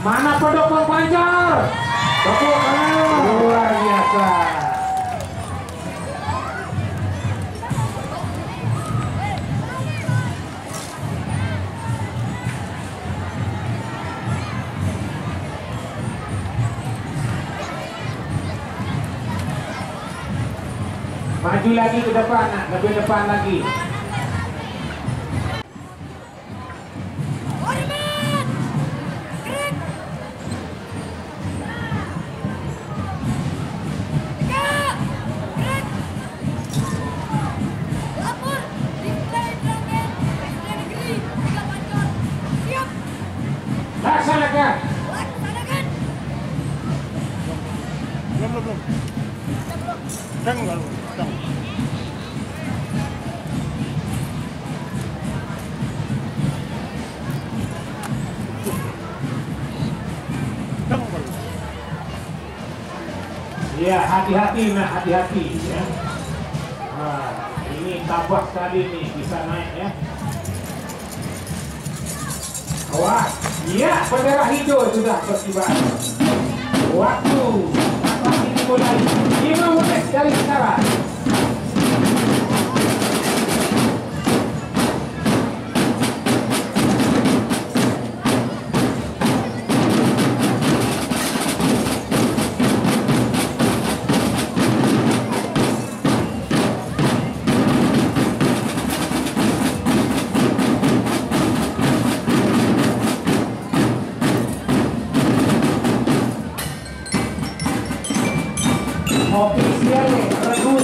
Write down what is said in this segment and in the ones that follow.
Mana pendukung Pancor? Luar biasa. Maju lagi ke depan, lebih depan lagi. Laksanakan. Belum. Kan enggak lu. Ya, hati-hati, nah hati-hati ya. Nah, ini tabak sekali nih, bisa naik ya. Awas, ya bendera hijau sudah berkibar. Waktu ini dimulai 5 menit dari sekarang. Ofisialnya, redu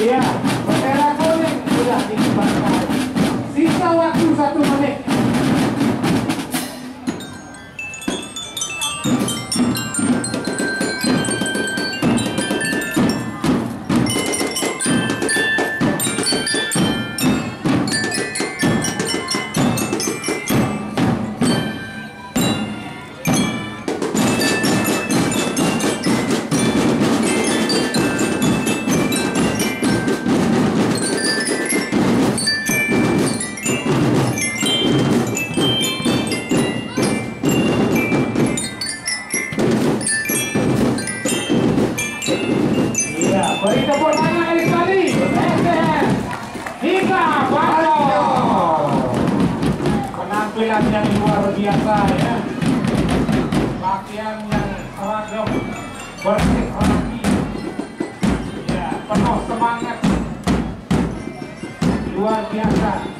Iya, bendera kuning sudah dikibarkan. Sisa waktu 1 menit. Beri tepuk tangan sekali. Hingga Pancor. Penampilan yang luar biasa ya. Pakaian yang seragam bersih rapi. Ya, penuh semangat. Luar biasa.